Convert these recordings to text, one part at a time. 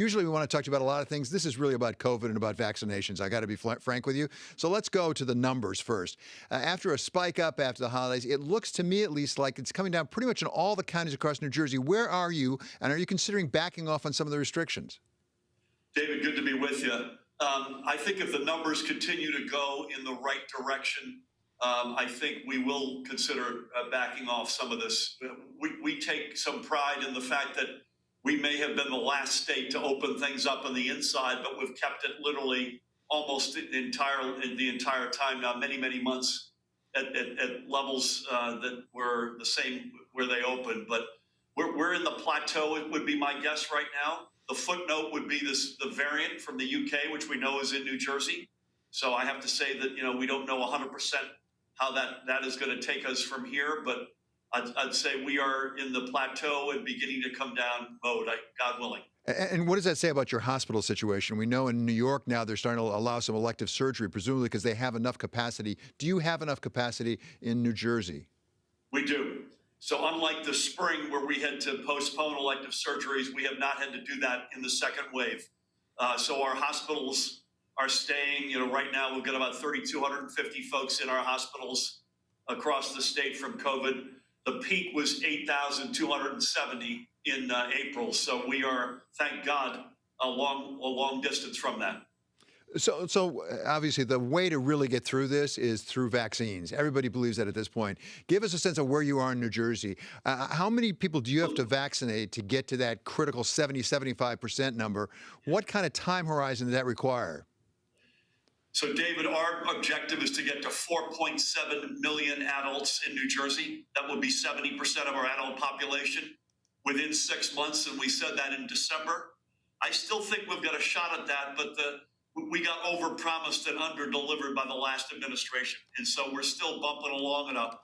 Usually we want to talk to you about a lot of things. This is really about COVID and about vaccinations. I got to be frank with you. So let's go to the numbers first. After a spike up after the holidays, it looks to me at least like it's coming down pretty much in all the counties across New Jersey. Where are you, and are you considering backing off on some of the restrictions? David, good to be with you. I think if the numbers continue to go in the right direction, I think we will consider backing off some of this. We take some pride in the fact that we may have been the last state to open things up on the inside, but we've kept it literally almost the entire time now, many months at levels that were the same where they opened. But we're in the plateau, it would be my guess right now. The footnote would be the variant from the UK, which we know is in New Jersey. So I have to say that, we don't know 100% how that is going to take us from here, but I'd say we are in the plateau and beginning to come down mode, God willing. And what does that say about your hospital situation? We know in New York now they're starting to allow some elective surgery, presumably because they have enough capacity. Do you have enough capacity in New Jersey? We do. So unlike the spring where we had to postpone elective surgeries, we have not had to do that in the second wave. So our hospitals are staying, right now we've got about 3,250 folks in our hospitals across the state from COVID. The peak was 8,270 in April. So we are, thank God, a long distance from that. So obviously the way to really get through this is through vaccines. Everybody believes that at this point. Give us a sense of where you are in New Jersey. How many people do you have to vaccinate to get to that critical 70-75% number? What kind of time horizon does that require? So, David, our objective is to get to 4.7 million adults in New Jersey. That would be 70% of our adult population within 6 months, and we said that in December. I still think we've got a shot at that, but we got overpromised and underdelivered by the last administration. And so we're still bumping along at a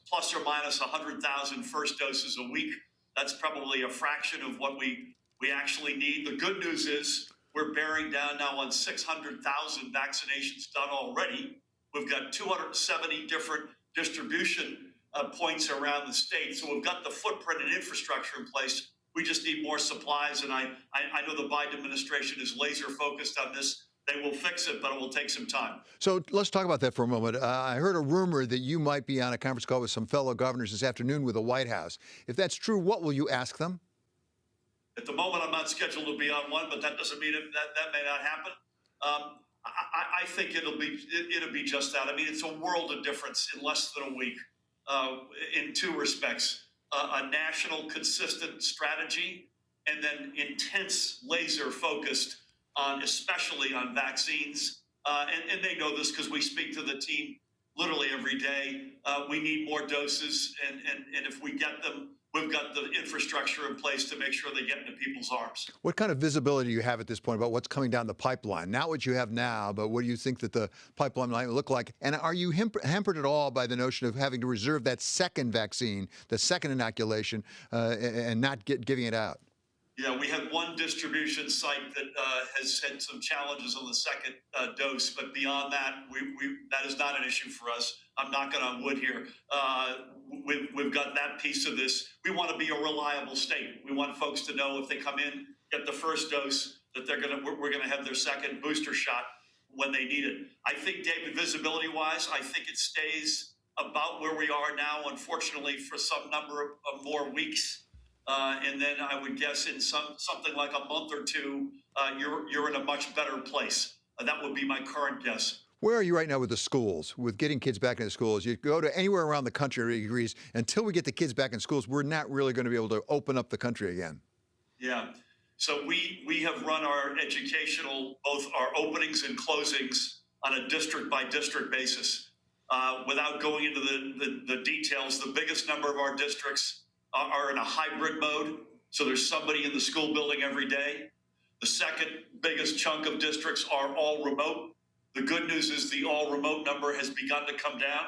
plus or minus 100,000 first doses a week. That's probably a fraction of what we actually need. The good news is we're bearing down now on 600,000 vaccinations done already. We've got 270 different distribution points around the state. So we've got the footprint and infrastructure in place. We just need more supplies. And I know the Biden administration is laser focused on this. They will fix it, but it will take some time. So let's talk about that for a moment. I heard a rumor that you might be on a conference call with some fellow governors this afternoon with the White House. If that's true, what will you ask them? At the moment, I'm not scheduled to be on one, but that doesn't mean that may not happen. I think it'll be just that. I mean, it's a world of difference in less than a week in two respects. A national consistent strategy and then intense laser focused on, especially on vaccines. And they know this because we speak to the team literally every day. We need more doses. And if we get them, we've got the infrastructure in place to make sure they get into people's arms. What kind of visibility do you have at this point about what's coming down the pipeline? Not what you have now, but what do you think that the pipeline might look like? And are you hampered at all by the notion of having to reserve that second vaccine, the second inoculation, and not giving it out? Yeah, we had one distribution site that has had some challenges on the second dose, but beyond that, that is not an issue for us. I'm knocking on wood here. We've got that piece of this. We want to be a reliable state. We want folks to know if they come in, get the first dose, that we're gonna have their second booster shot when they need it. I think, David, visibility-wise, I think it stays about where we are now, unfortunately, for some number of more weeks. And then I would guess in something like a month or two, you're in a much better place. That would be my current guess. Where are you right now with the schools, with getting kids back into schools? You go to anywhere around the country, everybody agrees, until we get the kids back in schools, we're not really going to be able to open up the country again. Yeah. So we have run our educational, both our openings and closings on a district by district basis. Without going into the details, the biggest number of our districts are in a hybrid mode. So there's somebody in the school building every day. The second biggest chunk of districts are all remote. The good news is the all remote number has begun to come down.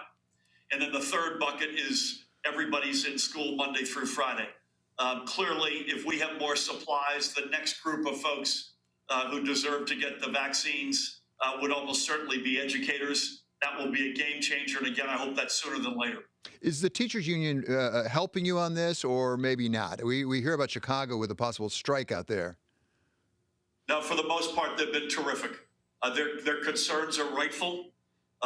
And then the third bucket is everybody's in school Monday through Friday. Clearly, if we have more supplies, the next group of folks who deserve to get the vaccines would almost certainly be educators. That will be a game changer. And again, I hope that's sooner than later. Is the teachers union helping you on this, or maybe not? We hear about Chicago with a possible strike out there. Now, for the most part, they've been terrific. Their concerns are rightful.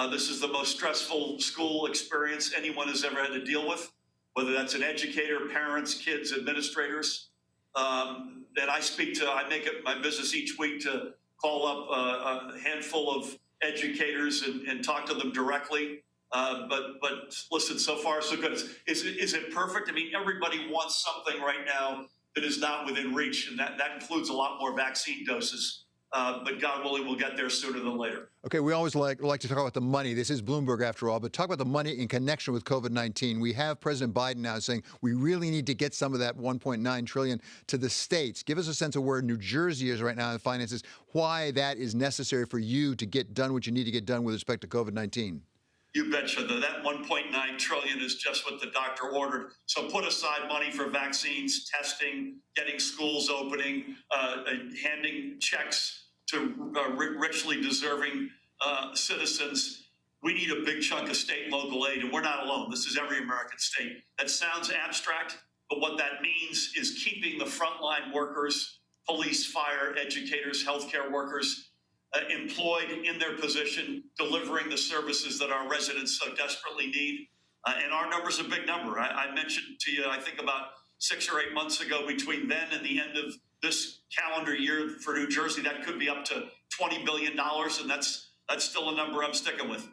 This is the most stressful school experience anyone has ever had to deal with, whether that's an educator, parents, kids, administrators. And I make it my business each week to call up a handful of educators and talk to them directly. But listen, so far so good. Is it perfect? I mean, everybody wants something right now that is not within reach, and that includes a lot more vaccine doses. But God willing, we'll get there sooner than later. Okay, we always like to talk about the money. This is Bloomberg after all, but talk about the money in connection with COVID-19. We have President Biden now saying we really need to get some of that $1.9 trillion to the states. Give us a sense of where New Jersey is right now in finances, why that is necessary for you to get done what you need to get done with respect to COVID-19. You betcha. That $1.9 trillion is just what the doctor ordered. So put aside money for vaccines, testing, getting schools opening, handing checks to richly deserving citizens. We need a big chunk of state and local aid, and we're not alone. This is every American state. That sounds abstract, but what that means is keeping the frontline workers, police, fire, educators, healthcare workers, employed in their position, delivering the services that our residents so desperately need. And our number's a big number. I mentioned to you, I think about 6 or 8 months ago, between then and the end of this calendar year for New Jersey, that could be up to $20 billion. And that's still a number I'm sticking with.